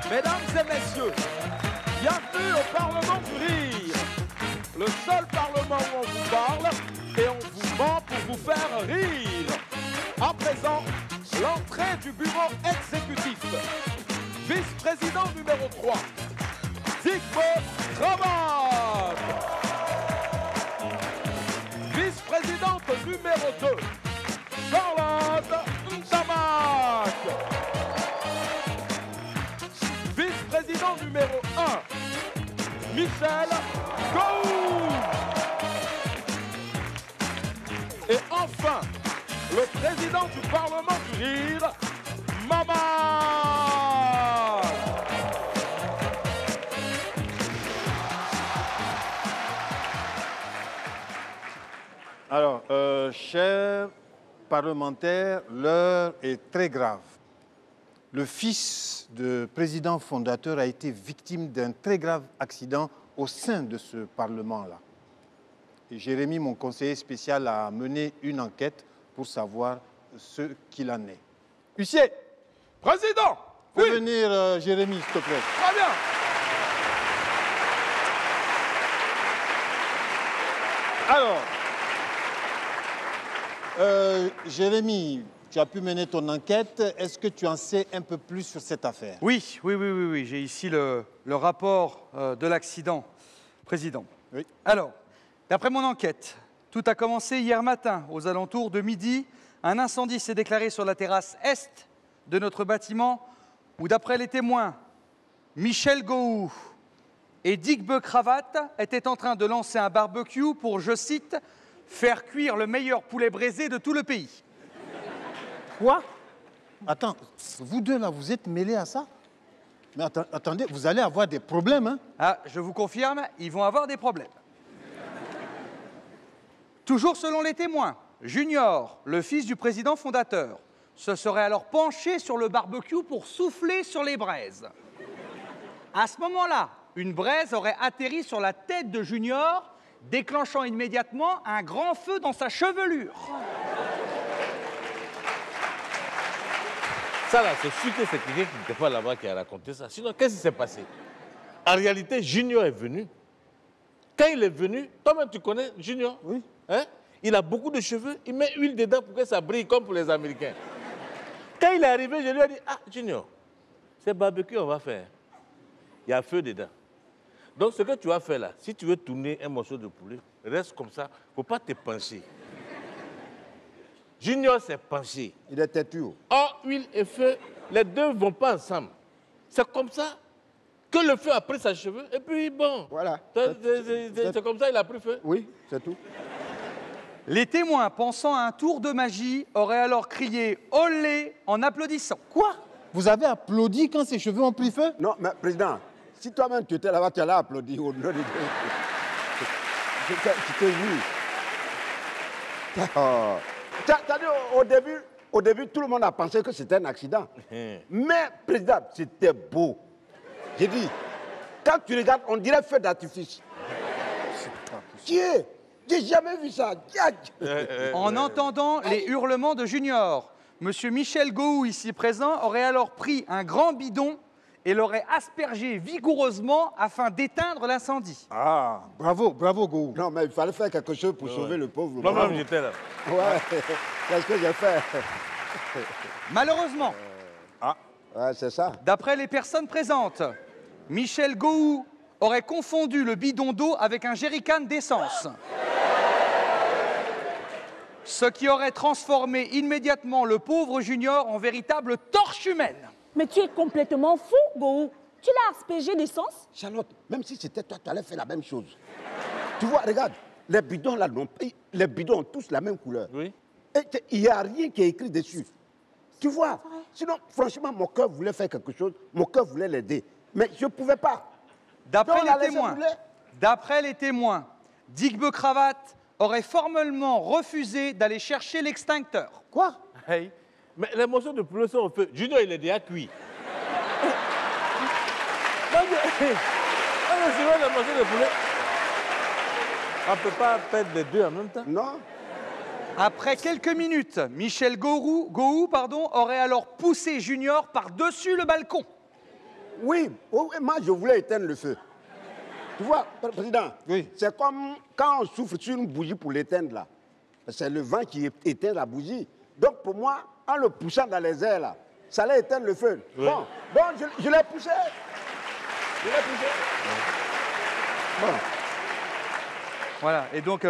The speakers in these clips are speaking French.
Mesdames et messieurs, bienvenue au Parlement du Rire. Le seul Parlement où on vous parle et on vous ment pour vous faire rire. À présent, l'entrée du bureau exécutif. Vice-président numéro 3, Dick-Bo Cravate. Vice-présidente numéro 2, Charlotte Ntamak. Vice-président numéro 1, Michel Gaou. Et enfin, le président du Parlement du Rire, Mama. Alors, chers parlementaires, l'heure est très grave. Le fils du président fondateur a été victime d'un très grave accident au sein de ce Parlement-là. Et Jérémy, mon conseiller spécial, a mené une enquête pour savoir ce qu'il en est. Huissier, Président, fais venir Jérémy, s'il te plaît. Très bien. Alors, Jérémy, tu as pu mener ton enquête. Est-ce que tu en sais un peu plus sur cette affaire? Oui. J'ai ici le rapport de l'accident, Président. Oui. Alors, d'après mon enquête, tout a commencé hier matin, aux alentours de midi. Un incendie s'est déclaré sur la terrasse est de notre bâtiment, où, d'après les témoins, Michel Gaou et Dick-Bo Cravate étaient en train de lancer un barbecue pour, je cite, « faire cuire le meilleur poulet braisé de tout le pays ». Quoi? Attends, vous deux là, vous êtes mêlés à ça? Mais attendez, vous allez avoir des problèmes, hein? Ah, je vous confirme, ils vont avoir des problèmes. Toujours selon les témoins, Junior, le fils du président fondateur, se serait alors penché sur le barbecue pour souffler sur les braises. À ce moment-là, une braise aurait atterri sur la tête de Junior, déclenchant immédiatement un grand feu dans sa chevelure. Ça là, c'est sûr que c'est quelqu'un qui n'était pas là-bas qui a raconté ça. Sinon, qu'est-ce qui s'est passé? En réalité, Junior est venu. Quand il est venu, toi-même tu connais Junior? Oui. Hein? Il a beaucoup de cheveux, il met huile dedans pour que ça brille comme pour les Américains. Quand il est arrivé, je lui ai dit, ah Junior, c'est barbecue on va faire. Il y a feu dedans. Donc ce que tu vas faire là, si tu veux tourner un morceau de poulet, reste comme ça, il ne faut pas te pencher. Junior s'est penché. Il est têtu. Or, huile et feu, les deux ne vont pas ensemble. C'est comme ça que le feu a pris sa cheveux et puis bon. Voilà. C'est comme ça qu'il a pris feu. Oui, c'est tout. Les témoins, pensant à un tour de magie, auraient alors crié « Olé » en applaudissant. Quoi? Vous avez applaudi quand ses cheveux ont pris feu? Non, mais président, si toi-même tu étais là-bas, tu allais applaudir au nom de Dieu. Tu t'es vu. Oh. T'as dit, au début, tout le monde a pensé que c'était un accident. Mais, président, c'était beau. J'ai dit, quand tu regardes, on dirait feu d'artifice. J'ai jamais vu ça. En entendant les hurlements de Junior, Monsieur Michel Gaou, ici présent, aurait alors pris un grand bidon et l'aurait aspergé vigoureusement afin d'éteindre l'incendie. Ah, bravo Gaou. Non, mais il fallait faire quelque chose pour sauver le pauvre. Moi-même, j'étais là. Ouais, c'est ce que j'ai fait. Malheureusement, Ouais, c'est ça. d'après les personnes présentes, Michel Gaou aurait confondu le bidon d'eau avec un jerrycan d'essence. Ce qui aurait transformé immédiatement le pauvre Junior en véritable torche humaine. Mais tu es complètement fou, Gaou. Tu l'as aspergé d'essence? Charlotte, même si c'était toi, tu allais faire la même chose. Tu vois, regarde, les bidons là, les bidons ont tous la même couleur. Oui. Et il n'y a rien qui est écrit dessus. Tu vois? Sinon, franchement, mon cœur voulait faire quelque chose, mon cœur voulait l'aider. Mais je ne pouvais pas. D'après Donc, on a les laissé témoins, Dick-Bo Cravate aurait formellement refusé d'aller chercher l'extincteur. Quoi? Hey. Mais les morceaux de poulet sont au feu. Junior, il est déjà cuit. Non, mais c'est vrai, les morceaux de poulet. On ne peut pas perdre les deux en même temps. Non. Après quelques minutes, Michel Gaou, aurait alors poussé Junior par-dessus le balcon. Mais, président, si toi-même tu étais là-bas, tu allais applaudir au nom de Dieu. Tu t'es vu. Malheureusement, d'après les témoins, Michel Gaou aurait confondu le bidon d'eau avec un jerrycan d'essence. Ce qui aurait transformé immédiatement le pauvre Junior en véritable torche humaine. Non. Oui, moi je voulais éteindre le feu. Tu vois, Président, oui. C'est comme quand on souffle sur une bougie pour l'éteindre là. C'est le vent qui éteint la bougie. Donc pour moi, en le poussant dans les airs là, ça allait éteindre le feu. Oui. Bon, donc je l'ai poussé. Je l'ai poussé. Bon. Voilà, et donc,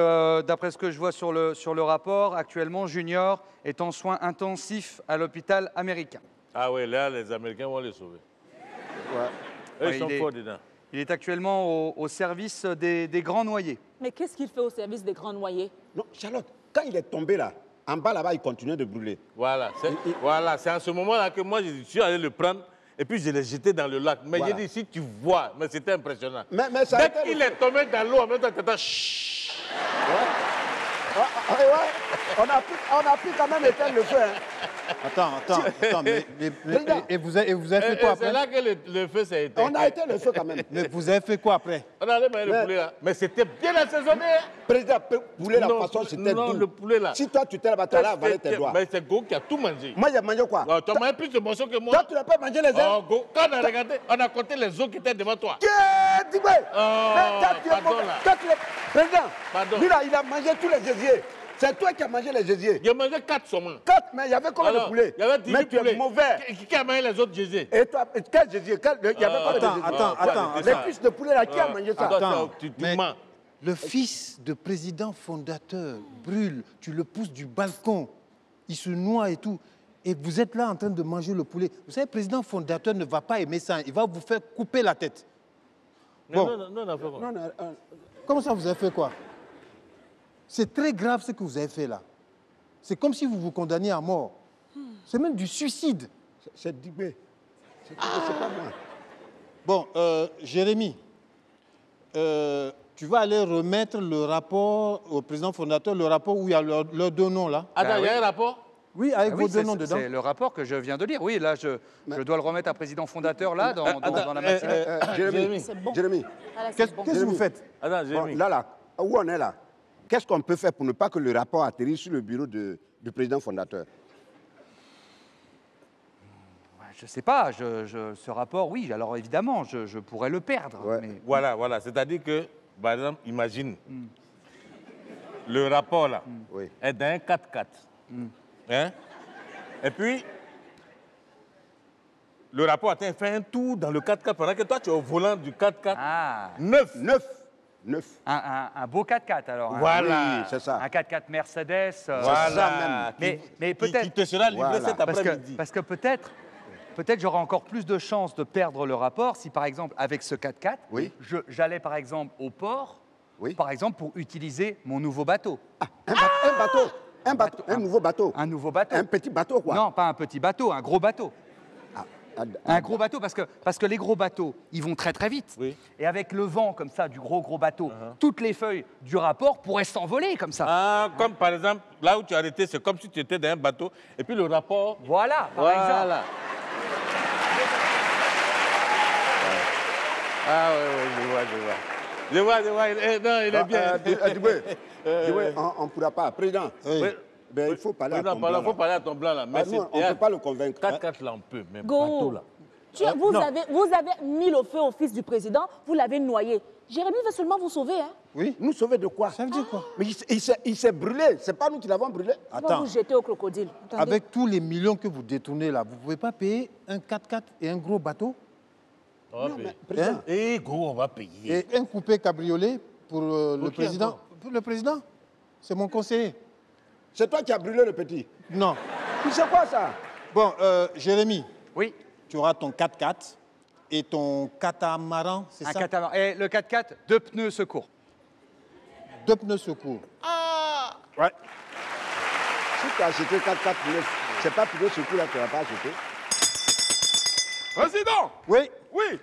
d'après ce que je vois sur le rapport, actuellement, Junior est en soins intensifs à l'hôpital américain. Ah oui, là, les Américains vont les sauver. Ouais. Eux, ils sont forts dedans. Il est actuellement au service des grands noyés. Mais qu'est-ce qu'il fait au service des grands noyés? Non, Charlotte, quand il est tombé là, en bas là-bas, il continuait de brûler. Voilà, c'est en ce moment-là que moi, je suis allé le prendre et puis je l'ai jeté dans le lac. Mais Voilà. j'ai dit, si tu vois, mais c'était impressionnant. Mais ça Dès qu'il est tombé dans l'eau, en même temps, tu entends chut. Ouais. On a pu quand même éteindre le feu. Hein. Attends, et vous avez fait quoi après? C'est là que le feu s'est éteint. On a éteint le feu quand même. Mais vous avez fait quoi après? On allait manger le poulet là. Mais c'était bien assaisonné. Président, poulet la Non, façon, c'était non, doux. le poulet là. Si toi tu t'es là-bas, tu allais avaler tes doigts. Mais c'est Go qui a tout mangé. Moi, j'ai mangé quoi? Tu as mangé plus de morceaux que moi. Toi, tu n'as pas mangé les airs? Oh, Go. Quand on a regardé, on a compté les os qui étaient devant toi. Dis-moi. Pardon là. Président, Pardon. lui là, il a mangé tous les gésiers. C'est toi qui as mangé les gésiers. J'ai mangé 4 saumons. 4, mais il y avait combien de poulets? Il y avait 10 mais tu es poulets. mauvais. Qui a mangé les autres gésiers? Et toi, quel gésier? Il y avait combien de gésiers? Attends. Les cuisses de poulet là, qui a mangé ça? Attends, tu mais mens. le fils de président fondateur brûle, tu le pousses du balcon, il se noie et tout, et vous êtes là en train de manger le poulet. Vous savez, le président fondateur ne va pas aimer ça, il va vous faire couper la tête. Bon. Non. Comment ça, vous avez fait quoi? C'est très grave ce que vous avez fait là. C'est comme si vous vous condamniez à mort. C'est même du suicide. C'est Dibé. C'est pas moi. Bon, Jérémy, tu vas aller remettre le rapport au président fondateur, le rapport où il y a leurs deux noms là. Attends, il y a un rapport? Oui, avec vos deux noms c'est dedans. C'est le rapport que je viens de lire. Oui, là, je dois le remettre à président fondateur, là, dans la matinée. Jérémy, C'est bon. Jérémy, Voilà, Qu'est-ce c'est bon. que vous faites? Attends, bon, Jérémy. là, où on est là, qu'est-ce qu'on peut faire pour ne pas que le rapport atterrisse sur le bureau du président fondateur? Je ne sais pas, ce rapport, oui, alors évidemment, je pourrais le perdre. Ouais. Mais... Voilà. C'est-à-dire que, par exemple, imagine, le rapport là Oui. est dans un 4x4. Hein? Et puis, le rapport a fait un tour dans le 4x4 pendant que toi, tu es au volant du 4x4. Ah, Neuf. un beau 4x4 alors. Voilà. Oui, c'est ça. Un 4x4 Mercedes. Voilà. Mais peut-être... Qui te sera livré Voilà. cet après-midi. Parce que peut-être j'aurai encore plus de chances de perdre le rapport si, par exemple, avec ce 4x4, Oui. j'allais, par exemple, au port, Oui. par exemple, pour utiliser mon nouveau bateau. Un nouveau bateau. Un nouveau bateau. Un petit bateau, quoi. Non, pas un petit bateau, un gros bateau. Un Un gros bateau, parce que les gros bateaux, ils vont très très vite. Oui. Et avec le vent comme ça du gros bateau, toutes les feuilles du rapport pourraient s'envoler comme ça. Ah, comme par exemple, là où tu as arrêté, c'est comme si tu étais dans un bateau. Et puis le rapport. Voilà, par exemple. Voilà. Ah oui, je vois. Non, il est bien. Dibé, on ne pourra pas. Président, ben, il faut parler à ton Il blanc. faut parler à ton blanc là. Mais Nous, on ne peut pas le convaincre. 4x4 là, on peut, mais Go. bateau là. Vous avez mis le feu au fils du président, vous l'avez noyé. Jérémy veut seulement vous sauver, hein? Oui. Nous sauver de quoi? Ça veut dire quoi? Mais il s'est brûlé. C'est pas nous qui l'avons brûlé. Il va vous jeter au crocodile. Attendez. Avec tous les millions que vous détournez là, vous ne pouvez pas payer un 4x4 et un gros bateau On va payer. Président, Eh, gros, on va payer. et un coupé cabriolet pour le qui président. encore? Pour le président? C'est mon conseiller. c'est toi qui as brûlé le petit. Non. Tu sais quoi ça? Bon, Jérémy, Oui, tu auras ton 4x4 et ton catamaran, c'est un ça? catamaran. Et le 4x4, 2 pneus secours. 2 pneus secours. Ouais. Si tu as acheté 4x4 neuf, c'est pas plutôt ce coup-là que tu n'as pas acheté. Président, Oui. oui.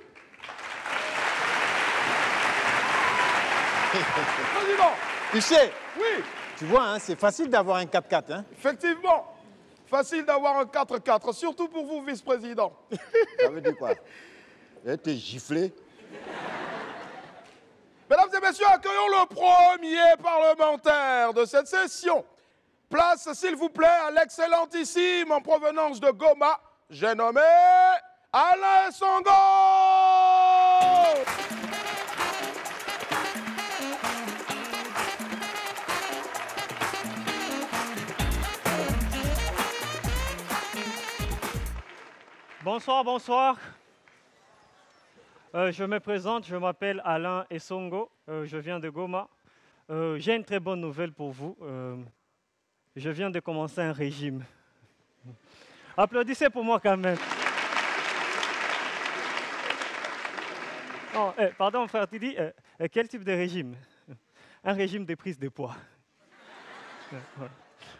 Président, Tu sais, oui, tu vois, hein, c'est facile d'avoir un 4x4. Hein? effectivement. Facile d'avoir un 4x4, surtout pour vous, vice-président. Ça veut dire quoi? Il a été giflé. Mesdames et messieurs, accueillons le premier parlementaire de cette session. Place, s'il vous plaît, à l'excellentissime en provenance de Goma, j'ai nommé Alain Songo. Bonsoir, bonsoir. Je me présente, je m'appelle Alain Essongo, je viens de Goma. J'ai une très bonne nouvelle pour vous. Je viens de commencer un régime. Applaudissez pour moi quand même. Oh, pardon frère, tu dis quel type de régime? Un régime de prise de poids.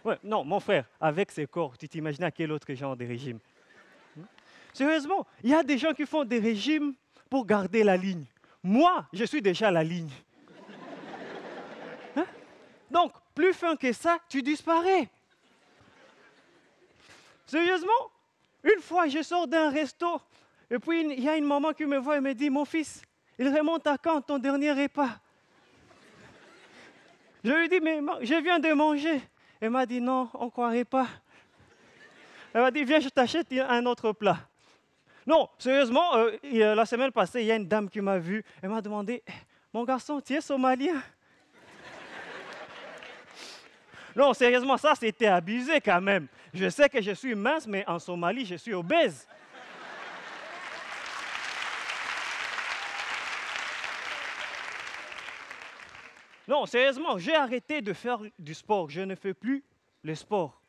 Ouais, non, mon frère, avec ces corps, tu t'imagines à quel autre genre de régime? Sérieusement, il y a des gens qui font des régimes pour garder la ligne. Moi, je suis déjà la ligne. Hein? Donc, plus fin que ça, tu disparais. Sérieusement, une fois, je sors d'un resto, et puis il y a une maman qui me voit et me dit, mon fils, il remonte à quand ton dernier repas? Je lui dis, mais je viens de manger. Elle m'a dit, non, on ne croirait pas. Elle m'a dit, viens, je t'achète un autre plat. Non, sérieusement, la semaine passée, il y a une dame qui m'a vu. Elle m'a demandé, mon garçon, tu es somalien? Non, sérieusement, ça, c'était abusé quand même. Je sais que je suis mince, mais en Somalie, je suis obèse. Non, sérieusement, j'ai arrêté de faire du sport. Je ne fais plus le sport.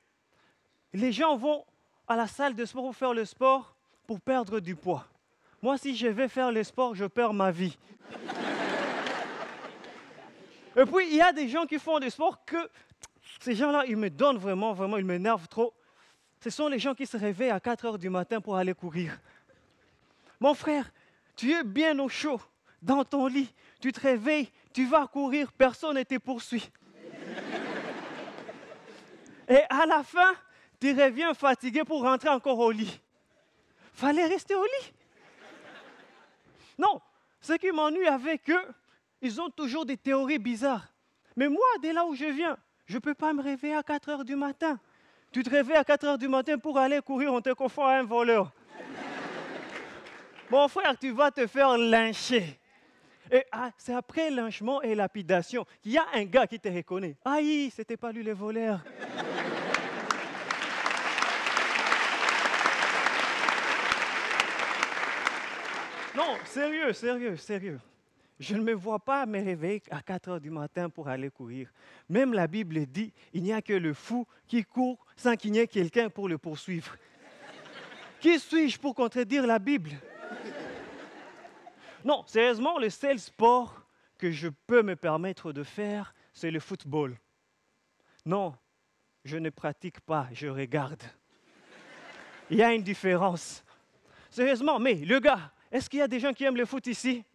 Les gens vont à la salle de sport pour faire le sport pour perdre du poids. Moi, si je vais faire le sport, je perds ma vie. Et puis, il y a des gens qui font du sport que ces gens-là, ils me donnent vraiment, ils m'énervent trop. Ce sont les gens qui se réveillent à 4 heures du matin pour aller courir. Mon frère, tu es bien au chaud, dans ton lit, tu te réveilles, tu vas courir, personne ne te poursuit. Et à la fin, tu reviens fatigué pour rentrer encore au lit. Fallait rester au lit. Non, ce qui m'ennuie avec eux, ils ont toujours des théories bizarres. Mais moi, dès là où je viens, je ne peux pas me réveiller à 4 heures du matin. Tu te réveilles à 4 heures du matin pour aller courir, on te confond à un voleur. Mon frère, tu vas te faire lyncher. Et c'est après lynchement et lapidation qu'il y a un gars qui te reconnaît. Aïe, c'était pas lui le voleur. Non, sérieux. Je ne me vois pas me réveiller à 4 heures du matin pour aller courir. Même la Bible dit, il n'y a que le fou qui court sans qu'il n'y ait quelqu'un pour le poursuivre. Qui suis-je pour contredire la Bible? Non, sérieusement, le seul sport que je peux me permettre de faire, c'est le football. Non, je ne pratique pas, je regarde. Il y a une différence. Sérieusement, mais le gars, est-ce qu'il y a des gens qui aiment le foot ici?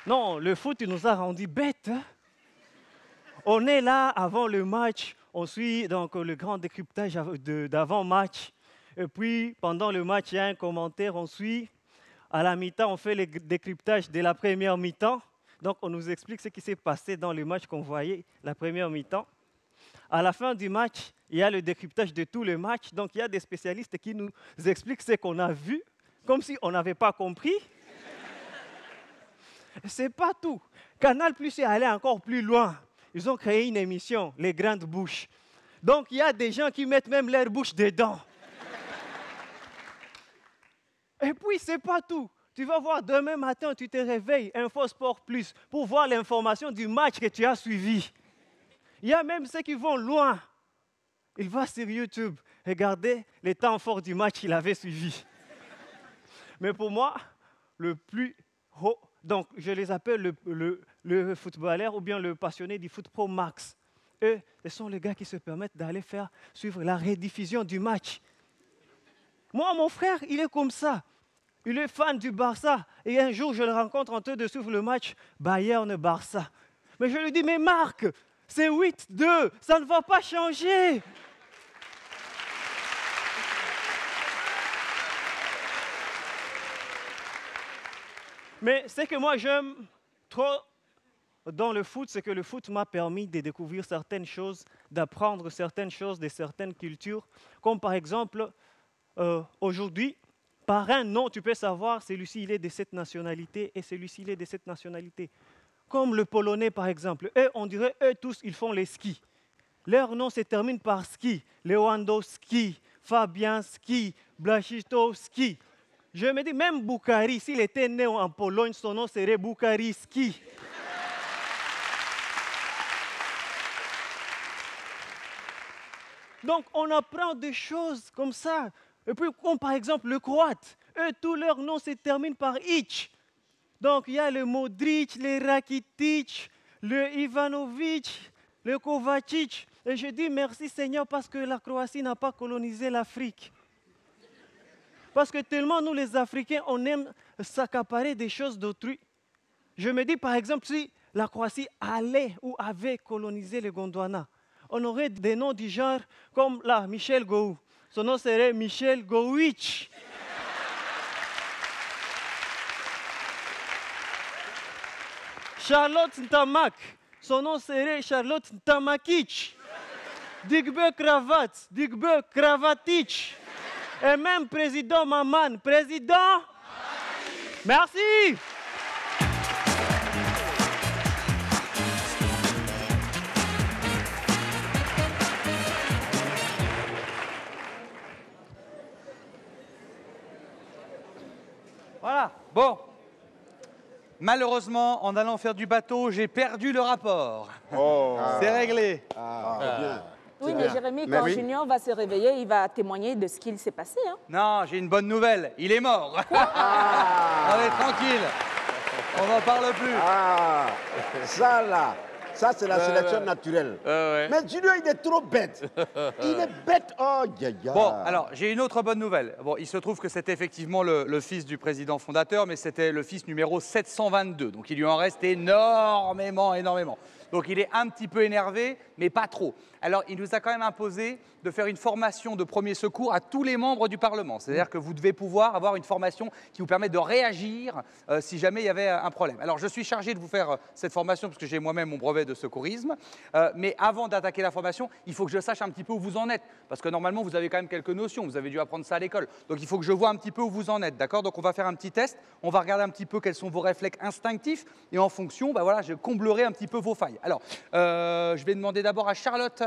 Non, le foot, il nous a rendus bêtes. Hein? On est là avant le match, on suit donc le grand décryptage d'avant-match. Et puis, pendant le match, il y a un commentaire, on suit. À la mi-temps, on fait le décryptage de la première mi-temps. Donc, on nous explique ce qui s'est passé dans le match qu'on voyait, la première mi-temps. À la fin du match, il y a le décryptage de tout le match. Donc, il y a des spécialistes qui nous expliquent ce qu'on a vu, comme si on n'avait pas compris. Ce n'est pas tout. Canal+ est allé encore plus loin. Ils ont créé une émission, Les Grandes Bouches. Donc, il y a des gens qui mettent même leur bouche dedans. Et puis, ce n'est pas tout. Tu vas voir demain matin, tu te réveilles, Info Sport Plus, pour voir l'information du match que tu as suivi. Il y a même ceux qui vont loin. Ils vont sur YouTube regarder les temps forts du match qu'il avait suivi. Mais pour moi, le plus haut, donc je les appelle le footballeur ou bien le passionné du foot pro max. Eux, ce sont les gars qui se permettent d'aller faire suivre la rediffusion du match. Moi, mon frère, il est comme ça. Il est fan du Barça. Et un jour, je le rencontre en train de suivre le match Bayern-Barça. Mais je lui dis, mais Marc, c'est 8-2, ça ne va pas changer. Mais ce que moi j'aime trop dans le foot, c'est que le foot m'a permis de découvrir certaines choses, d'apprendre certaines choses de certaines cultures. Comme par exemple, aujourd'hui, par un nom, tu peux savoir celui-ci il est de cette nationalité et celui-ci il est de cette nationalité. Comme le Polonais par exemple. Eux, on dirait, eux tous, ils font les skis. Leur nom se termine par ski. Lewandowski, Fabianski, Blaszczykowski. Je me dis, même Boukari, s'il était né en Pologne, son nom serait Boukariski. Donc, on apprend des choses comme ça. Et puis, comme par exemple le croate, eux, tous leurs noms se terminent par ich. Donc, il y a le Modric, le Rakitic, le Ivanovic, le Kovacic. Et je dis merci Seigneur parce que la Croatie n'a pas colonisé l'Afrique. Parce que tellement nous les Africains, on aime s'accaparer des choses d'autrui. Je me dis par exemple si la Croatie allait ou avait colonisé le Gondwana, on aurait des noms du genre comme là, Michel Gou. Son nom serait Michel Gouic. Charlotte Ntamak. Son nom serait Charlotte Ntamakic. Digbe Kravat, Digbe Kravatic. Et même président Maman. Président Merci. Voilà, bon. Malheureusement, en allant faire du bateau, j'ai perdu le rapport. Oh. C'est réglé. Bien. Oui, mais Jérémy, quand Junior va se réveiller, il va témoigner de ce qu'il s'est passé. Hein. Non, j'ai une bonne nouvelle. Il est mort. On est tranquille. On n'en parle plus. Ah, ça là, ça c'est la sélection naturelle. Mais Junior, il est trop bête. Il est bête. Oh, Bon, alors, j'ai une autre bonne nouvelle. Bon, il se trouve que c'était effectivement le fils du président fondateur, mais c'était le fils numéro 722. Donc, il lui en reste énormément. Donc, il est un petit peu énervé, mais pas trop. Alors, il nous a quand même imposé de faire une formation de premier secours à tous les membres du Parlement. C'est-à-dire que vous devez pouvoir avoir une formation qui vous permet de réagir si jamais il y avait un problème. Alors, je suis chargé de vous faire cette formation parce que j'ai moi-même mon brevet de secourisme. Mais avant d'attaquer la formation, il faut que je sache un petit peu où vous en êtes. Parce que normalement, vous avez quand même quelques notions. Vous avez dû apprendre ça à l'école. Donc, il faut que je vois un petit peu où vous en êtes. D'accord? Donc, on va faire un petit test. On va regarder un petit peu quels sont vos réflexes instinctifs. Et en fonction, bah, voilà, je comblerai un petit peu vos failles. Alors, je vais demander d'abord à Charlotte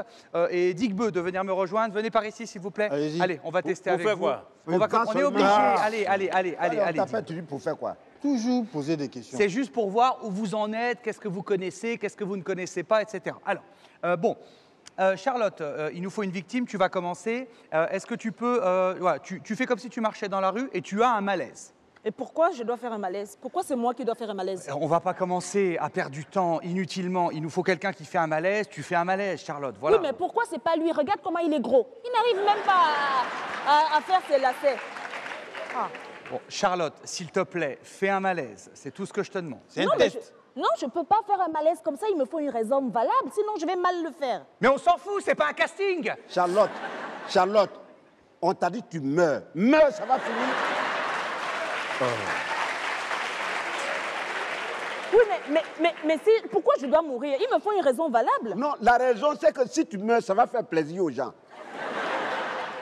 et Digbe de venir me rejoindre. Venez par ici, s'il vous plaît. Allez, on va tester avec vous. Quoi on est obligé. Allez. T'as fait toujours pour faire quoi? Toujours poser des questions. C'est juste pour voir où vous en êtes, qu'est-ce que vous connaissez, qu'est-ce que vous ne connaissez pas, etc. Alors, bon. Charlotte, il nous faut une victime, tu vas commencer. Est-ce que tu peux... voilà, tu fais comme si tu marchais dans la rue et tu as un malaise. Et pourquoi je dois faire un malaise? Pourquoi c'est moi qui dois faire un malaise? On va pas commencer à perdre du temps inutilement. Il nous faut quelqu'un qui fait un malaise. Tu fais un malaise, Charlotte. Voilà. Oui, mais pourquoi c'est pas lui? Regarde comment il est gros. Il n'arrive même pas à faire ses lacets. Ah. Bon, Charlotte, s'il te plaît, fais un malaise. C'est tout ce que je te demande. C'est un test. Non, je ne peux pas faire un malaise comme ça. Il me faut une raison valable, sinon je vais mal le faire. Mais on s'en fout, c'est pas un casting. Charlotte, on t'a dit tu meurs. Meurs, ça va finir. Oui, mais pourquoi je dois mourir? Il me faut une raison valable. Non, la raison, c'est que si tu meurs, ça va faire plaisir aux gens.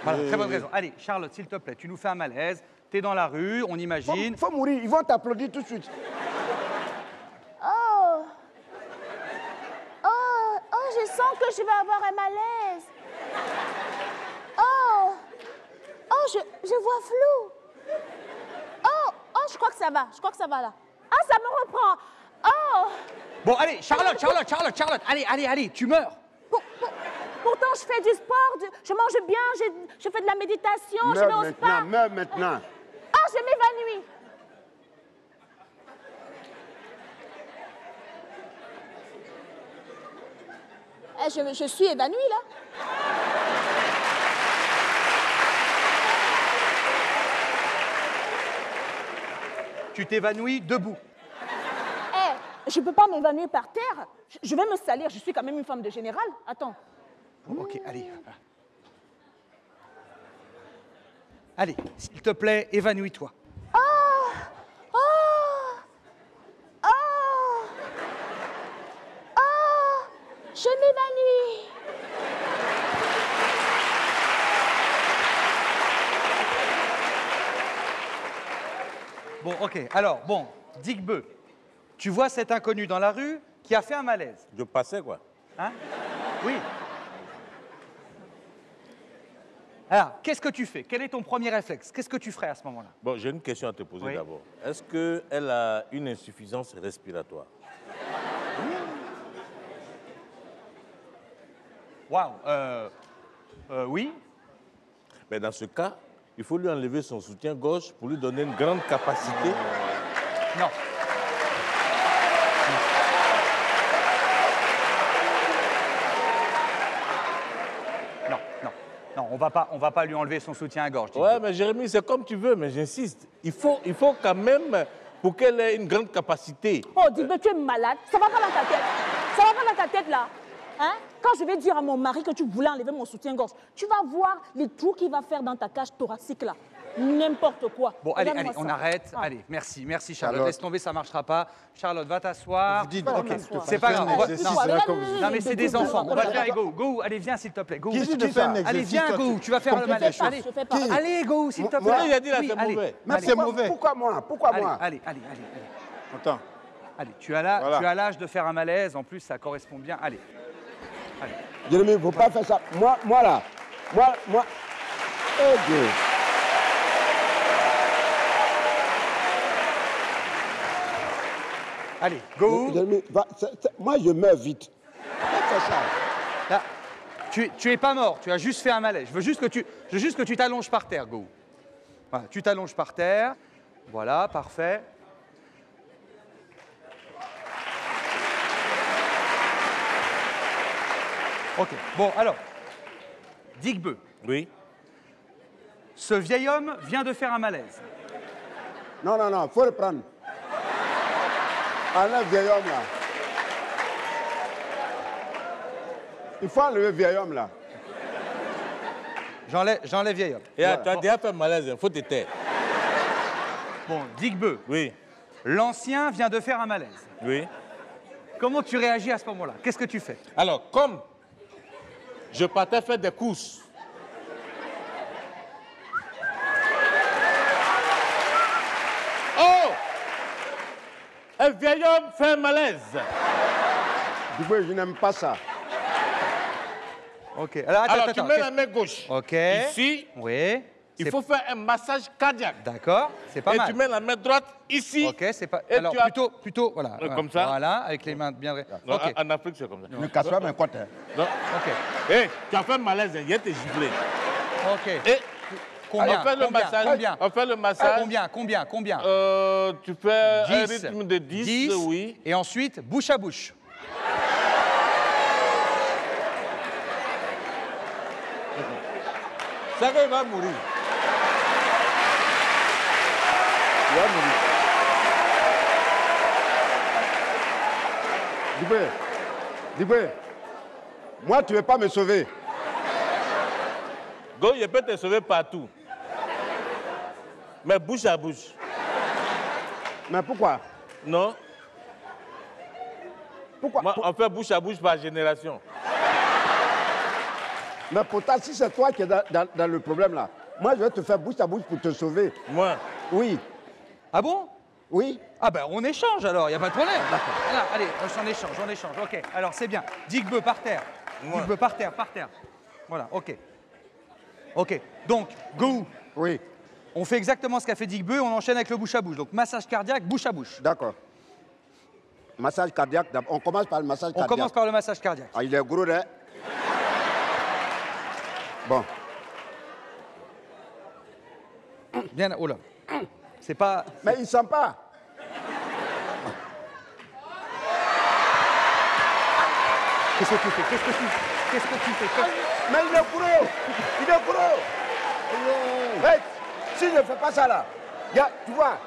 Voilà, très bonne raison. Allez, Charlotte, s'il te plaît, tu nous fais un malaise. T'es dans la rue, on imagine. Faut mourir, ils vont t'applaudir tout de suite. Oh, je sens que je vais avoir un malaise. Oh, je vois flou. Oh, je crois que ça va. là. Ah, ça me reprend. Oh. Bon, allez, Charlotte, allez, tu meurs. Pourtant, je fais du sport, je mange bien, je fais de la méditation, je vais au spa. Meurs maintenant. Ah, je m'évanouis. Je suis évanouie, là. Tu t'évanouis debout. Je ne peux pas m'évanouir par terre. Je vais me salir. Je suis quand même une femme de général. Attends. Bon, ok, allez. Allez, s'il te plaît, évanouis-toi. Je m'évanouis. Bon, ok. Alors, bon, Digbe, tu vois cet inconnu dans la rue qui a fait un malaise. Je passais, quoi. Hein? Oui. Alors, qu'est-ce que tu fais? Quel est ton premier réflexe? Qu'est-ce que tu ferais à ce moment-là? Bon, j'ai une question à te poser Oui. d'abord. Est-ce qu'elle a une insuffisance respiratoire? Waouh. Oui. Mais dans ce cas, il faut lui enlever son soutien-gorge pour lui donner une grande capacité. Non. Non, non, non, on va pas lui enlever son soutien à gorge. Ouais, mais Jérémy, c'est comme tu veux, mais j'insiste. Il faut quand même, pour qu'elle ait une grande capacité. Oh, Digbe, tu es malade. Ça va pas dans ta tête. Ça va pas dans ta tête, là. Hein? Quand je vais dire à mon mari que tu voulais enlever mon soutien-gorge, tu vas voir les trous qu'il va faire dans ta cage thoracique, là. N'importe quoi. Bon, allez, Regarde-moi on ça. arrête. Ah. Allez, merci Charlotte. Charlotte. Laisse tomber, ça marchera pas. Charlotte, va t'asseoir. Vous dites, Voilà, ok, m'asseoir. C'est pas grave. fais un on va- exercice, non, là, regarde, comme vous dites. Non, mais c'est des enfants. On va le faire, Go. Allez, viens, s'il te plaît. Go. Qui dit de tu faire un allez, exercice, viens, toi, Go. Tu vas faire le Je fais manège. pas, Allez, je fais pas. allez, Go, s'il te plaît. Moi, il a dit là, c'est allez, mauvais. Mais allez, c'est mauvais. Pourquoi moi? Pourquoi allez, moi? allez. Attends. Allez, tu as Voilà. l'âge de faire un malaise. En plus, ça correspond bien. Allez. Jérémy, il ne faut pas faire ça. Moi là. Moi. Oh Dieu. Allez, Go. Jérémy, moi, je meurs vite. Pourquoi faire ça? Là, tu es pas mort, tu as juste fait un malaise. Je veux juste que tu t'allonges par terre, Go. Voilà, tu t'allonges par terre. Voilà, parfait. Ok, bon, alors, Digbe, Oui. ce vieil homme vient de faire un malaise. Non, il faut le prendre. Enlève vieil homme là. Il faut enlever le vieil homme là. J'enlève vieil homme. Et tu as déjà fait malaise, il faut te taire. Bon, Digbe, Oui. l'ancien vient de faire un malaise. Oui. Comment tu réagis à ce moment-là? Qu'est-ce que tu fais? Alors, comme je partais faire des courses, oh! Un vieil homme fait un malaise. Du coup, je n'aime pas ça. Ok, alors Alors, tu mets la main gauche. Ok. Ici, Oui. il C'est- faut faire un massage cardiaque. D'accord, c'est pas Et mal. tu mets la main droite ici. Ok, c'est pas. Et Alors tu as- plutôt, voilà. Comme ça. Voilà, avec les mains bien. Non, Ok. En Afrique, c'est comme ça. Ne casse pas mes côtes. Hein. Non. Ok. Hé, tu as fait un malaise, il y a tes giflé. Ok. Et Combien? on fait le massage. Combien? On fait le massage. Combien? Tu fais un 10. rythme de 10, oui. Et ensuite, bouche à bouche. Ça va, il va mourir. Il va mourir. Dibé, moi, tu ne veux pas me sauver. Go, je peux te sauver partout. Mais bouche à bouche. Mais pourquoi? Non? Pourquoi? Moi, on fait bouche à bouche par génération. Mais pourtant, si c'est toi qui es dans le problème là, moi, je vais te faire bouche à bouche pour te sauver. Moi? Oui, Ah bon? oui. Ah ben on échange alors, il n'y a pas de problème. Voilà, allez, on échange. Ok, alors c'est bien. Digbe par terre. Digbe par terre. Voilà, ok. Ok, donc, Go, Oui, on fait exactement ce qu'a fait Digbe, on enchaîne avec le bouche à bouche. Donc massage cardiaque, bouche à bouche. d'accord. Massage cardiaque, on commence par le massage On cardiaque. commence par le massage cardiaque. Ah, il est gros, hein? Bon, Bien, oh là. C'est pas... mais il ne sent pas. Qu'est-ce que tu fais? Mais il est gros. Il est gros. Hey, si je ne fais pas ça là, tu vois,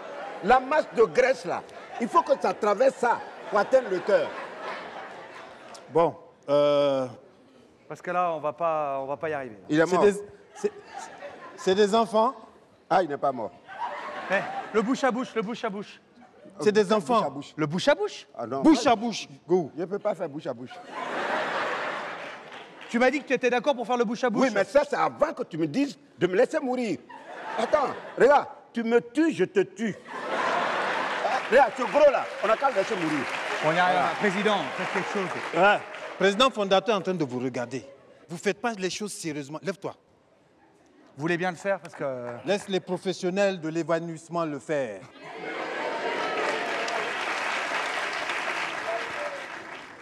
la masse de graisse là, il faut que ça traverse ça pour atteindre le cœur. Bon, Parce que là, on va pas y arriver. Il est c'est mort. c'est des enfants. Ah, il n'est pas mort. Eh, le bouche à bouche. C'est des Bouche à enfants. bouche. Le bouche à bouche? Ah non. Bouche à bouche. Go. Je ne peux pas faire bouche à bouche. Tu m'as dit que tu étais d'accord pour faire le bouche à bouche. Oui, mais ça, c'est avant que tu me dises de me laisser mourir. Attends, regarde, tu me tues, je te tue. Ah, regarde, tu es gros là, on n'a qu'à le laisser mourir. On y arrive. Président, faites quelque chose. Président fondateur est en train de vous regarder. Vous ne faites pas les choses sérieusement. Lève-toi. Vous voulez bien le faire parce que... Laisse les professionnels de l'évanouissement le faire.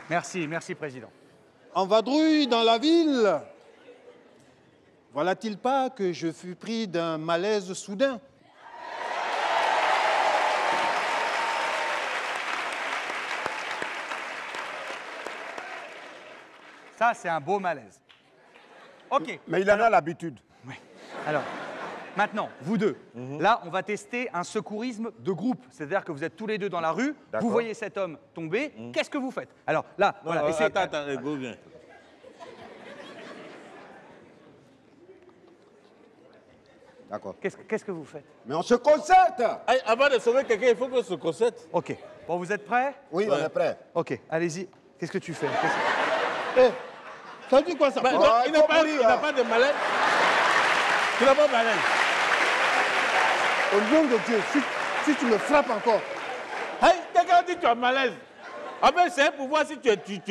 Merci, merci, Président. En vadrouille dans la ville. Voilà-t-il pas que je fus pris d'un malaise soudain? Ça, c'est un beau malaise. OK. Mais il en a l'habitude. Oui. Alors, maintenant, vous deux, là, on va tester un secourisme de groupe. C'est-à-dire que vous êtes tous les deux dans la rue, vous voyez cet homme tomber, qu'est-ce que vous faites? Alors là, Non, voilà. essayez- attends, go bien. D'accord. Qu'est-ce que vous faites? Mais on se concerte. Hey, avant de sauver quelqu'un, il faut qu'on se concerte. OK. Bon, vous êtes prêts? Oui, on est prêt. OK, allez-y. Qu'est-ce que tu fais? Eh, ça dit quoi ça? Bah, Oh, non, il il faut n'a mourir, pas, hein. de malaise. Tu n'as pas de malaise. Au nom de Dieu, si tu me frappes encore, Hey, quelqu'un dit que tu as malaise. Ah ben, c'est pour voir si tu es... oui,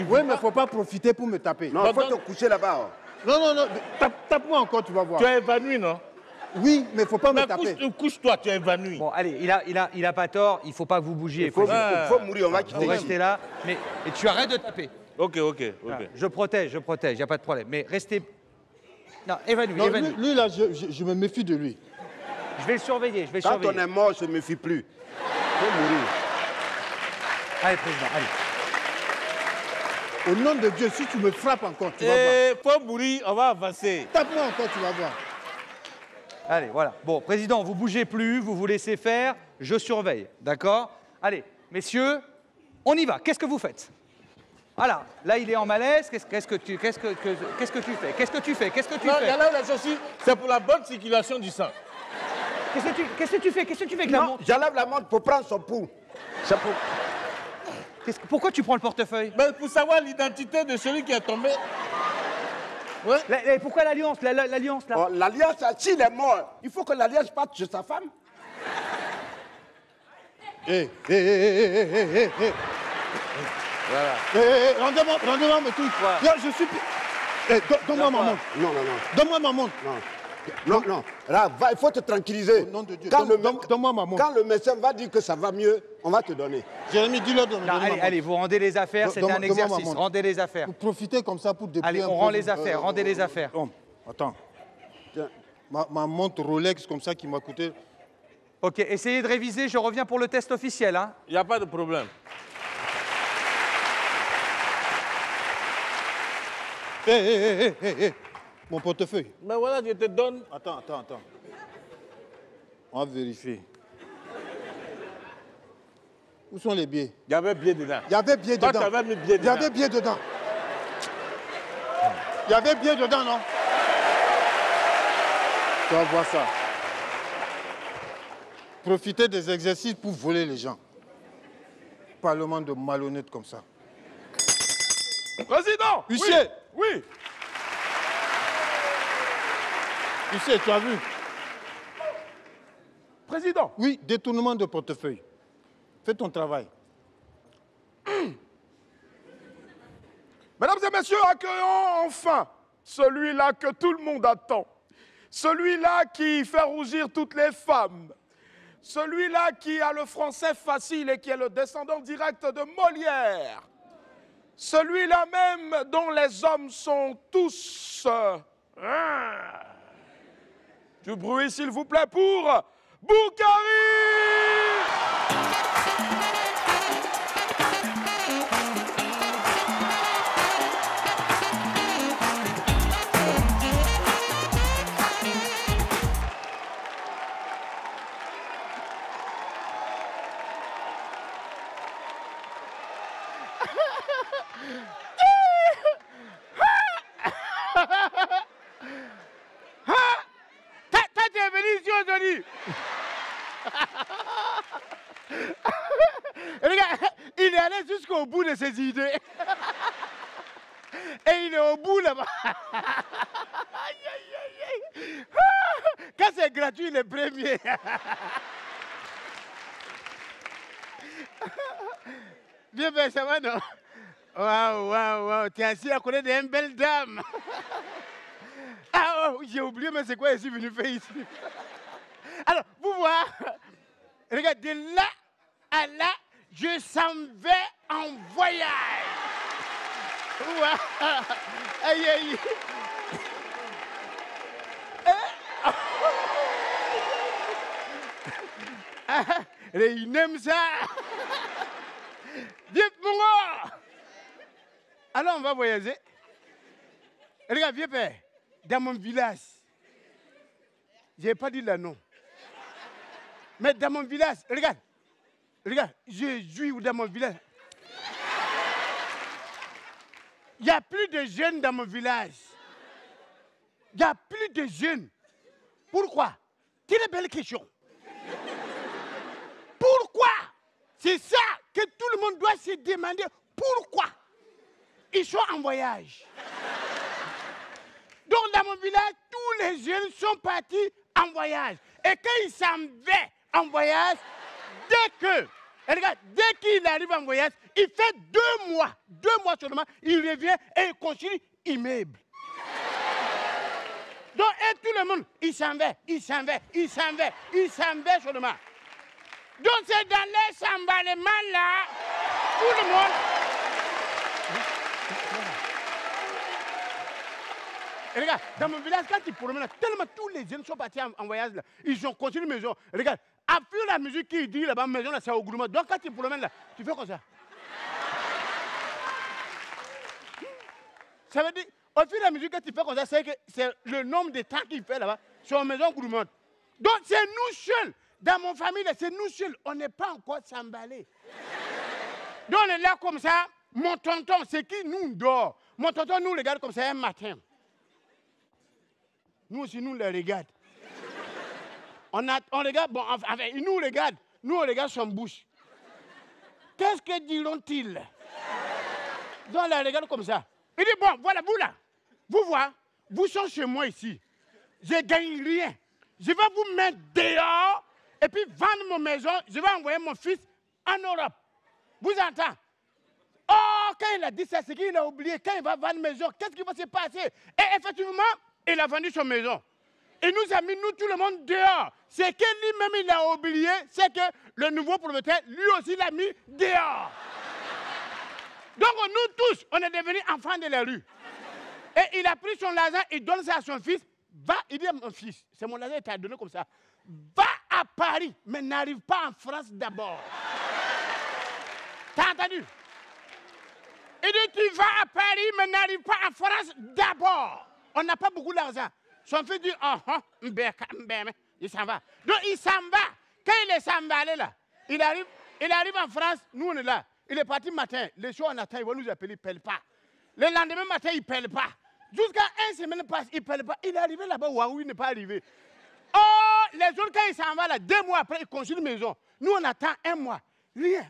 mais il ne faut pas profiter pour me taper. Non, il faut te coucher là-bas. Non, tape-moi encore, tu vas voir. Tu es évanoui, non? Oui, mais il ne faut pas me Mais taper. couche-toi, tu es évanoui. Bon, allez, il a pas tort, il faut pas que vous bougiez. Il faut mourir, on va quitter Vous ici. restez là, mais et tu arrêtes de taper. Ok. Voilà. Je protège, il n'y a pas de problème. Mais restez... Non, évanoui, Non, évanoui. lui là, je me méfie de lui. Je vais le surveiller, Quand on est mort, je ne me méfie plus. Il faut mourir. Allez, Président, allez. Au nom de Dieu, si tu me frappes encore, tu vas voir. Et pour mourir, on va avancer. Tape-moi encore, tu vas voir. Allez, voilà. Bon, Président, vous bougez plus, vous vous laissez faire, je surveille, d'accord? Allez, messieurs, on y va. Qu'est-ce que vous faites? Voilà, là il est en malaise, qu'est-ce que tu fais? Qu'est-ce que tu fais? Non, il y a là la chaussure, c'est pour la bonne circulation du sang. Qu'est-ce que tu fais avec la Non, montre? j'enlève la montre pour prendre son pouls. C'est pour... Pourquoi tu prends le portefeuille? Mais pour savoir l'identité de celui qui est tombé. Ouais. Pourquoi l'alliance? L'alliance, là? Oh, l'alliance, s'il est mort, il faut que l'alliance parte chez sa femme. Hé, Voilà. rendez-moi mes trucs. Là, je suis... donne-moi ma montre. Non. Donne-moi ma montre. Non. Là, il faut te tranquilliser. Au nom de Dieu, Quand donne-moi ma montre. Quand le médecin va dire que ça va mieux, on va te donner. Jérémy, dis-leur de me Non, donner ma montre. allez, vous rendez les affaires, c'était un Donne-moi ma exercice. montre. Rendez les affaires. Vous profitez comme ça pour dépouiller Allez, un on peu rend de- les affaires, rendez les affaires. Attends. Tiens. Ma montre Rolex comme ça qui m'a coûté... Ok, essayez de réviser, je reviens pour le test officiel. Hein. Il n'y a pas de problème. Hé, mon portefeuille. Mais voilà, je te donne. Attends. On va vérifier. Où sont les billets? Il y avait bien dedans. Il y avait billets Toi, dedans. tu avais mis billets Il y avait billets dedans. Il y avait billets dedans, non? Tu vas voir ça. Profiter des exercices pour voler les gens. Parlement de malhonnêtes comme ça. Président! Huissier! Oui! Huissier, tu as vu? Président! Oui, détournement de portefeuille. Fais ton travail. Mesdames et messieurs, accueillons enfin celui-là que tout le monde attend. Celui-là qui fait rougir toutes les femmes. Celui-là qui a le français facile et qui est le descendant direct de Molière. Celui-là même dont les hommes sont tous... Du bruit, s'il vous plaît, pour Boukari! Toi, tu es venu ici aujourd'hui. Regarde, il est allé jusqu'au bout de ses idées. Et il est au bout là-bas. Aïe, aïe, aïe, aïe. Quand c'est gratuit, il est premier. Bien, ben, ça va, non? Waouh. Tu es assis à côté d'une belle dame. Ah Oh, j'ai oublié, mais c'est quoi je suis venu faire ici? Alors, vous voyez, regarde, de là à là, je s'en vais en voyage. Vous voyez? Aïe, aïe. Il aime ça. Viens, mon gars. Alors, on va voyager. Regarde, viens, père. Dans mon village. Je n'ai pas dit le nom. Mais dans mon village, regarde. Regarde, je joue dans mon village. Il n'y a plus de jeunes dans mon village. Il n'y a plus de jeunes. Pourquoi? Très belle question. Pourquoi? C'est ça que tout le monde doit se demander. Pourquoi? Ils sont en voyage. Donc dans mon village, tous les jeunes sont partis en voyage. Et quand ils s'en vont en voyage, dès qu'il arrive en voyage, il fait 2 mois. 2 mois seulement, il revient et il construit immeuble. Donc, et tout le monde, il s'en va seulement. Donc, c'est dans les s'emballements là, tout le monde. Et regarde, dans mon village, quand ils promènent, tellement tous les jeunes sont partis en voyage là, ils ont construit une maison. Regarde, après la musique qu'il dit là-bas, maison là, c'est au gouvernement. Donc, quand ils promènent là, tu fais comme ça. Ça veut dire, au fil de la musique que tu fais comme ça, c'est que c'est le nombre de temps qu'il fait là-bas sur la maison gourmande. Donc c'est nous seuls, dans mon famille, c'est nous seuls, on n'est pas encore s'emballés. Donc on est là comme ça, mon tonton, c'est qui nous dort. Mon tonton nous regarde comme ça un matin. Nous aussi, nous le regarde. On regarde, bon, enfin, il nous regarde, nous on regarde son bouche. Qu'est-ce que diront-ils? Donc on la regarde comme ça. Il dit, bon, voilà, vous là, vous voyez, vous êtes chez moi ici. Je ne gagne rien. Je vais vous mettre dehors et puis vendre mon maison. Je vais envoyer mon fils en Europe. Vous entendez? Oh, quand il a dit ça, c'est qu'il a oublié. Quand il va vendre la maison, qu'est-ce qui va se passer? Et effectivement, il a vendu son maison. Il nous a mis, nous, tout le monde dehors. C'est que lui-même, il a oublié. C'est que le nouveau propriétaire, lui aussi, l'a mis dehors. Donc nous tous, on est devenus enfants de la rue. Et il a pris son argent, il donne ça à son fils. Va, il dit à mon fils, c'est mon argent, il t'a donné comme ça. Va à Paris, mais n'arrive pas en France d'abord. T'as entendu? Il dit, tu vas à Paris, mais n'arrive pas en France d'abord. On n'a pas beaucoup d'argent. Son fils dit, il s'en va. Donc il s'en va. Quand il est s'emballé là, il arrive en France, nous on est là. Il est parti matin, les soirs on attend, il va nous appeler, il ne pèle pas. Le lendemain matin, il ne pèle pas. Jusqu'à 1 semaine passe, il ne pèle pas. Il est arrivé là-bas, waouh, il n'est pas arrivé. Oh, les autres, quand ils s'en vont là, 2 mois après, ils construisent une maison. Nous, on attend 1 mois. Rien.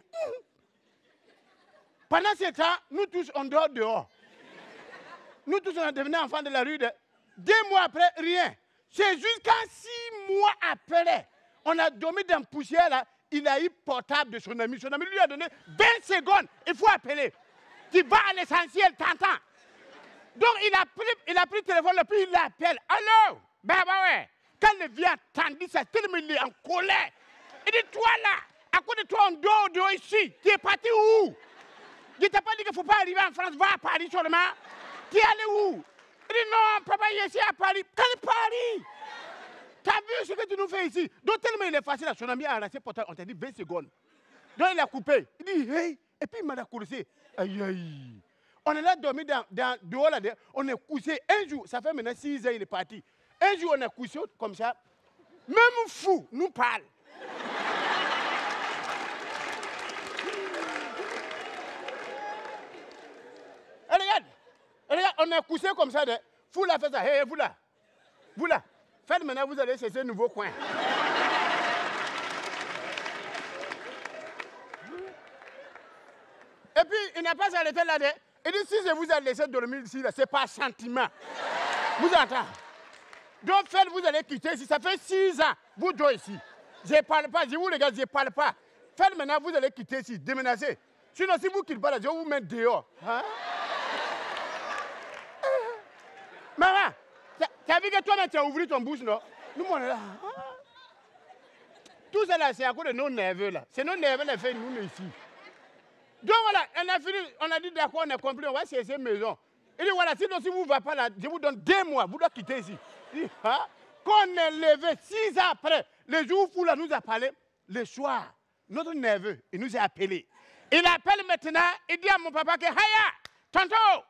Pendant ce temps, nous tous, on dort dehors. Nous tous, on est devenus enfants de la rue. 2 mois après, rien. C'est jusqu'à 6 mois après, on a dormi dans la poussière là. Il a eu portable de son ami. Son ami lui a donné 20 secondes. Il faut appeler. Tu vas à l'essentiel, t'entends. Donc il a pris le téléphone, et puis il l'appelle. Allô? Ben ouais. Quand le vieux a entendu ça, tellement il est en colère. Il dit, toi là, à cause de toi, on dort ici. Tu es parti où? Je t'ai pas dit qu'il ne faut pas arriver en France, va à Paris seulement. Tu es allé où? Il dit, non, papa, il est ici à Paris. Quel Paris? T'as vu ce que tu nous fais ici? Donc tellement il est facile, son ami a arraché le portable, on t'a dit 20 secondes. Donc il a coupé. Il dit, hey, et puis il m'a coursé. Aïe, aïe. On est là dormi dehors là, on est couché. Un jour, ça fait maintenant 6 ans, il est parti. Un jour, on est couché comme ça. Même fou nous parle. Regarde, on est couché comme ça. Fou là, fait ça. Hé, vous là. Faites maintenant, vous allez chez ce nouveau coin. Et puis, il n'a pas arrêté là. Il dit, si je vous ai laissé dormir ici, ce n'est pas sentiment. Vous entendez? Donc, faites, vous allez quitter ici. Ça fait 6 ans. Vous dormez ici. Je ne parle pas. Je vous regarde, je ne parle pas. Faites maintenant, vous allez quitter ici. Déménager. Sinon, si vous ne quittez pas là, je vais vous mettre dehors. Hein? Maman, as vu que toi-même, tu as ouvert ton bouche, non? Nous, on est là. Ah. Tout ça là, c'est à cause de nos nerveux là. C'est nos nerveux qui fait nous ici. Donc voilà, on a fini, on a dit d'accord, on a compris, on va cesser maison. Il dit voilà, sinon si vous ne va pas là, je vous donne 2 mois, vous devez quitter ici. Il dit, hein? Quand on est levé 6 ans après, le jour où là nous a parlé, le soir, notre neveu, il nous a appelé. Il appelle maintenant, il dit à mon papa que, Haya, tonton,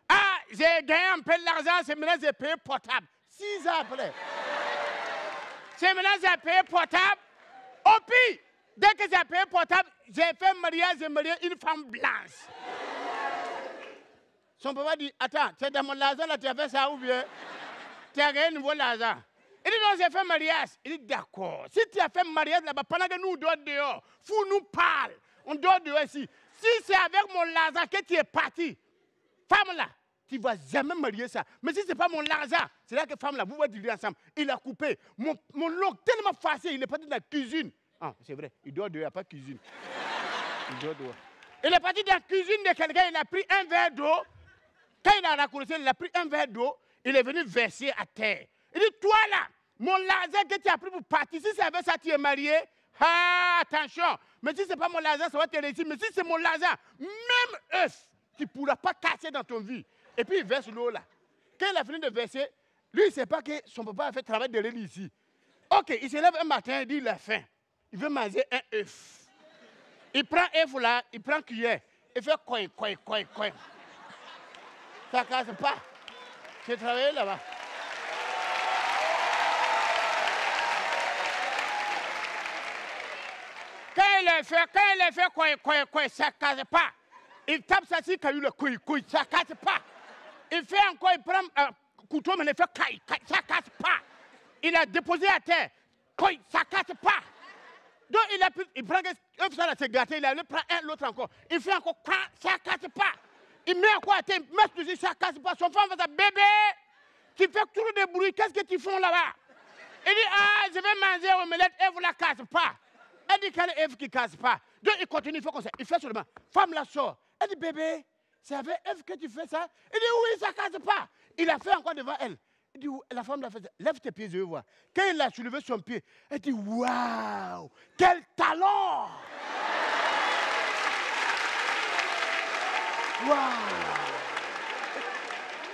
ah, j'ai gagné un peu d'argent, c'est maintenant j'ai payé portable. 6 ans après. C'est maintenant j'ai payé portable. Au pire, dès que j'ai payé portable, j'ai fait mariage, j'ai marié une femme blanche. Son papa dit, attends, tu es dans mon l'argent là, tu as fait ça ou bien tu as gagné un nouveau l'argent. Il dit non, j'ai fait mariage. Il dit d'accord. Si tu as fait mariage là-bas, pendant que nous dehors dehors, fou nous parle, on dort dehors ici. Si c'est avec mon l'argent que tu es parti, femme là, tu ne vas jamais marier ça. Mais si ce n'est pas mon argent, c'est là que femme là, vous voyez dîner ensemble. Il a coupé. Mon oncle tellement fâché, il est parti dans la cuisine. Ah, c'est vrai, il dort dehors, il n'y a pas de cuisine. Il dort dehors. Il est parti dans la cuisine de quelqu'un, il a pris un verre d'eau. Quand il a raccourci, il a pris un verre d'eau, il est venu verser à terre. Il dit, toi là, mon argent que tu as pris pour partir, si c'est avec ça tu es marié, ah, attention. Mais si ce n'est pas mon argent, ça va te réussir. Mais si c'est mon argent, même œuf, tu ne pourras pas casser dans ton vie. Et puis il verse l'eau là. Quand il a fini de verser, lui il ne sait pas que son papa a fait travail de l'île ici. Ok, il se lève un matin, il dit il a faim. Il veut manger un œuf. Il prend un œuf là, il prend cuillère. Il fait coin. Ça ne casse pas. J'ai travaillé là-bas. Quand il a fait coin, ça ne casse pas. Il tape ça sur caillou le couille, ça ne casse pas. Il fait encore, il prend un couteau, mais il fait caille, ça ne casse pas. Il a déposé à terre, couille, ça ne casse pas. Donc il prend un ça là, c'est gâté, il prend l'autre encore. Il fait encore, ça ne casse pas. Il met encore à terre, il met dessus, ça ne casse pas. Son femme va dire, bébé, tu fais toujours des bruits, qu'est-ce que tu fais là-bas? Il dit, ah, je vais manger omelette, et vous ne la casse pas. Elle dit qu'elle est Ève qui ne casse pas. Donc il continue, il fait comme ça. Il fait seulement. Femme la sort. Elle dit, bébé, c'est avec Ève que tu fais ça? Il dit, oui, ça ne casse pas. Il a fait encore devant elle. Il dit, la femme l'a fait ça. Lève tes pieds, je veux voir. Quand il a soulevé son pied, elle dit, waouh, quel talent! Waouh!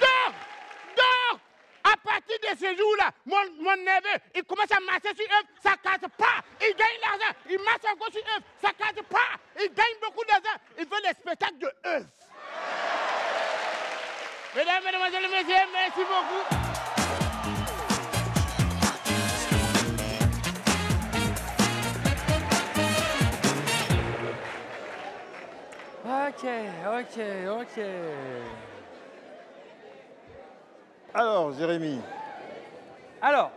Donc, à partir de ce jour-là, mon neveu, il commence à marcher sur œuf, ça ne casse pas. Il gagne l'argent, il marche encore sur œuf, ça ne casse pas. Il gagne beaucoup d'argent, il fait des spectacles de œuf. Mesdames, mesdemoiselles et messieurs, merci beaucoup. Ok. Alors, Jérémy. Alors,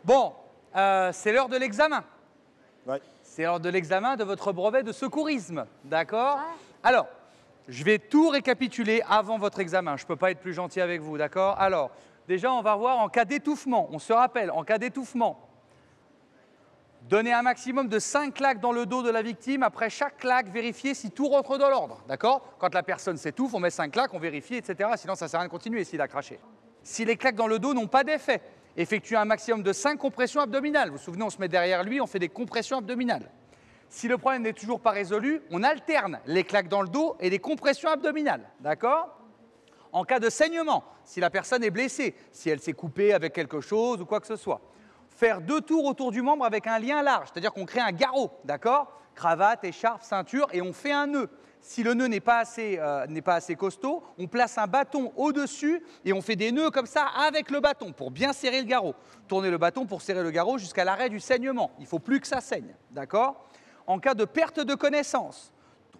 bon, c'est l'heure de l'examen. Ouais. C'est l'heure de l'examen de votre brevet de secourisme, d'accord? Alors, je vais tout récapituler avant votre examen. Je ne peux pas être plus gentil avec vous, d'accord? Alors, déjà, on va voir en cas d'étouffement. On se rappelle, en cas d'étouffement, donnez un maximum de 5 claques dans le dos de la victime. Après chaque claque, vérifiez si tout rentre dans l'ordre, d'accord? Quand la personne s'étouffe, on met 5 claques, on vérifie, etc. Sinon, ça ne sert à rien de continuer s'il a craché. Si les claques dans le dos n'ont pas d'effet, effectuez un maximum de 5 compressions abdominales. Vous vous souvenez, on se met derrière lui, on fait des compressions abdominales. Si le problème n'est toujours pas résolu, on alterne les claques dans le dos et les compressions abdominales, d'accord? En cas de saignement, si la personne est blessée, si elle s'est coupée avec quelque chose ou quoi que ce soit, faire 2 tours autour du membre avec un lien large, c'est-à-dire qu'on crée un garrot, d'accord? Cravate, écharpe, ceinture, et on fait un nœud. Si le nœud n'est pas assez costaud, on place un bâton au-dessus et on fait des nœuds comme ça avec le bâton pour bien serrer le garrot. Tournez le bâton pour serrer le garrot jusqu'à l'arrêt du saignement. Il ne faut plus que ça saigne, d'accord? En cas de perte de connaissance,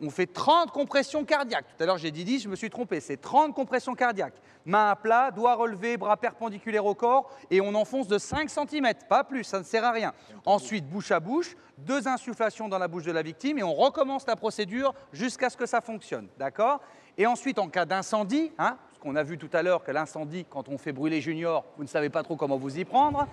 on fait 30 compressions cardiaques. Tout à l'heure, j'ai dit 10, je me suis trompé. C'est 30 compressions cardiaques. Main à plat, doigts relevés, bras perpendiculaires au corps, et on enfonce de 5 cm, pas plus, ça ne sert à rien. Ensuite, bouche à bouche, 2 insufflations dans la bouche de la victime, et on recommence la procédure jusqu'à ce que ça fonctionne, d'accord? Et ensuite, en cas d'incendie, parce qu'on a vu tout à l'heure que l'incendie, quand on fait brûler Junior, vous ne savez pas trop comment vous y prendre,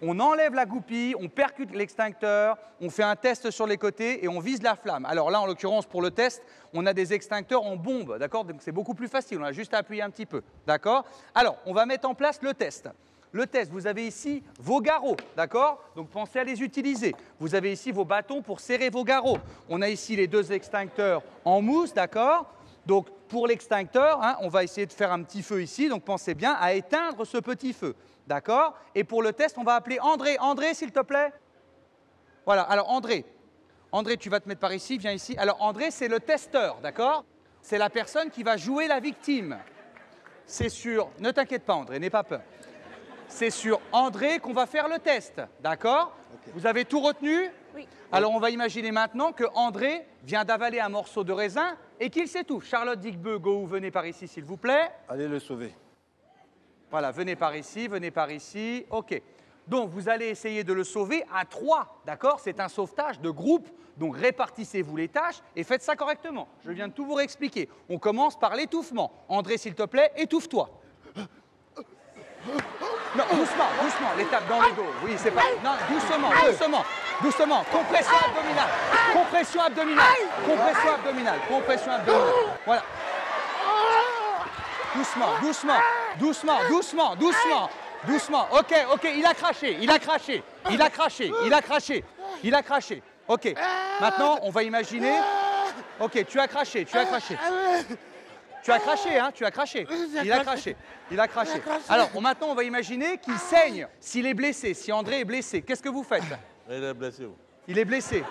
on enlève la goupille, on percute l'extincteur, on fait un test sur les côtés et on vise la flamme. Alors là, en l'occurrence, pour le test, on a des extincteurs en bombe, d'accord? Donc c'est beaucoup plus facile, on a juste à appuyer un petit peu, d'accord? Alors, on va mettre en place le test. Le test, vous avez ici vos garrots, d'accord? Donc pensez à les utiliser. Vous avez ici vos bâtons pour serrer vos garrots. On a ici les 2 extincteurs en mousse, d'accord? Donc pour l'extincteur, hein, on va essayer de faire un petit feu ici, donc pensez bien à éteindre ce petit feu, d'accord? Et pour le test, on va appeler André. André, s'il te plaît. Voilà, alors André. André, tu vas te mettre par ici, viens ici. Alors André, c'est le testeur, d'accord? C'est la personne qui va jouer la victime. C'est sur... Ne t'inquiète pas, André, n'aie pas peur. C'est sur André qu'on va faire le test, d'accord? Okay. Vous avez tout retenu? Oui. Alors on va imaginer maintenant que André vient d'avaler un morceau de raisin et qu'il s'étouffe. Charlotte Digbeu, Go, venez par ici s'il vous plaît. Allez le sauver. Voilà, venez par ici, ok. Donc vous allez essayer de le sauver à 3, d'accord? C'est un sauvetage de groupe, donc répartissez-vous les tâches et faites ça correctement. Je viens de tout vous réexpliquer. On commence par l'étouffement. André, s'il te plaît, étouffe-toi. Non, doucement, doucement, les tapes dans le dos. Oui, c'est pas... Non, doucement, doucement, doucement. Compression abdominale, compression abdominale, compression abdominale, compression abdominale. Voilà. Doucement, doucement, doucement, doucement, doucement, doucement. Ok, ok, il a craché, il a craché, il a craché, il a craché, il a craché. Ok, maintenant, on va imaginer... Ok, tu as craché, tu as craché. Tu as craché, hein, tu as craché. Il a craché, il a craché. Alors, maintenant, on va imaginer qu'il saigne. S'il est blessé, si André est blessé, qu'est-ce que vous faites? Il est blessé. Il est blessé.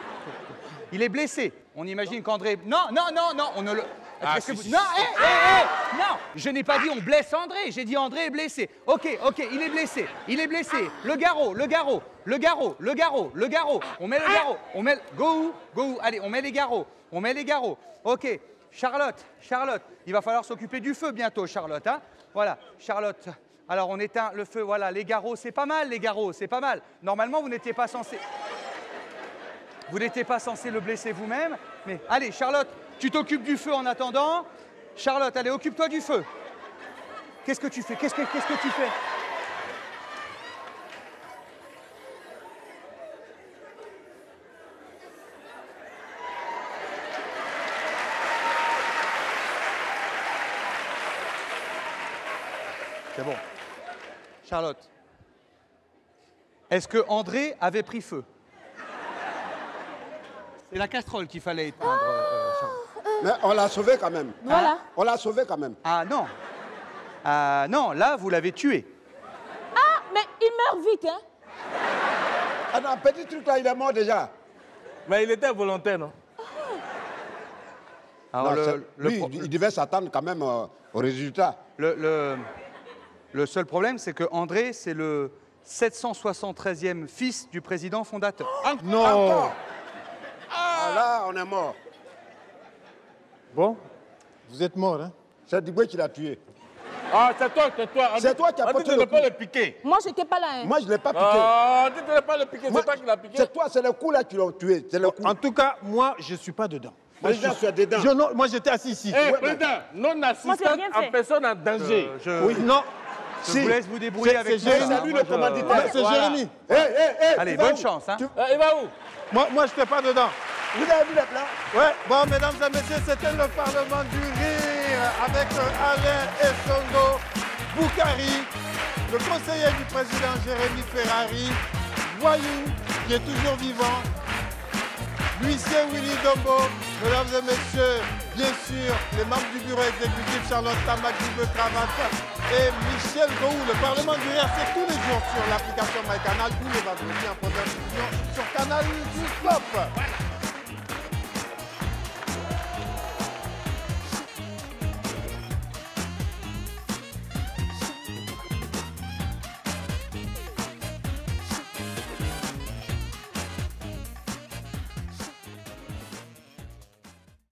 Il est blessé. On imagine qu'André... Non, non, non, non, on ne le... Ah, si, si. Non, non, je n'ai pas dit on blesse André, j'ai dit André est blessé. Ok, ok, il est blessé, il est blessé. Le garrot, le garrot, le garrot, le garrot, le garrot. On met le garrot, on met... Go, go, allez, on met les garrots, on met les garrots. Ok. Charlotte, Charlotte, il va falloir s'occuper du feu bientôt, Charlotte. Hein, voilà, Charlotte. Alors, on éteint le feu. Voilà, les garrots, c'est pas mal, les garrots, c'est pas mal. Normalement, vous n'étiez pas censé... Vous n'étiez pas censé le blesser vous-même. Mais allez, Charlotte, tu t'occupes du feu en attendant. Charlotte, allez, occupe-toi du feu. Qu'est-ce que tu fais? Qu'est-ce que tu fais? C'est bon. Charlotte, est-ce que André avait pris feu? C'est la casserole qu'il fallait éteindre, Charlotte. Mais on l'a sauvé quand même. Voilà. On l'a sauvé quand même. Ah non. Ah non, là, vous l'avez tué. Ah, mais il meurt vite, hein? Ah non, petit truc là, il est mort déjà. Mais il était volontaire, non? Alors, Non, lui, il devait s'attendre quand même au résultat. Le seul problème, c'est que André, c'est le 773e fils du président fondateur. Non. Encore. Ah là, on est mort. Bon, vous êtes mort, hein? C'est Digbeu qui l'a tué. Ah, c'est toi, c'est toi. C'est toi qui as porté le le coup. Tu ne peux coup. pas le piquer. Moi, j'étais pas là, hein? Moi, je ne l'ai pas piqué. Ah, tu ne peux pas le piquer, Moi, c'est toi qui l'as piqué. C'est toi, c'est le coup là qui l'ont tué. C'est le coup. En tout cas, moi, je ne suis pas dedans. Moi, Président, tu es dedans. non, moi, j'étais assis ici. Eh, Ouais, président, non Moi, assistante j'ai rien fait. en personne en danger. Oui, non. Je vous laisse vous débrouiller avec c'est ça. Jérémy. C'est lui le commanditaire. Ouais, c'est Voilà. Jérémy. Allez, tu vas bonne où? chance. Hein. Il va où? Moi, je n'étais pas dedans. Vous avez vu les plans? Ouais, bon, mesdames et messieurs, c'était le Parlement du Rire avec Alain Essongo Boukari, le conseiller du président Jérémy Ferrari, Voyou, qui est toujours vivant, l'huissier Willy Dombo, mesdames et messieurs, bien sûr, les membres du bureau exécutif Charlotte Tamakibeu Cravate et Michel Gou. Le Parlement du Rire, c'est tous les jours sur l'application MyCanal, tous les vendredis en première diffusion sur Canal du Stop.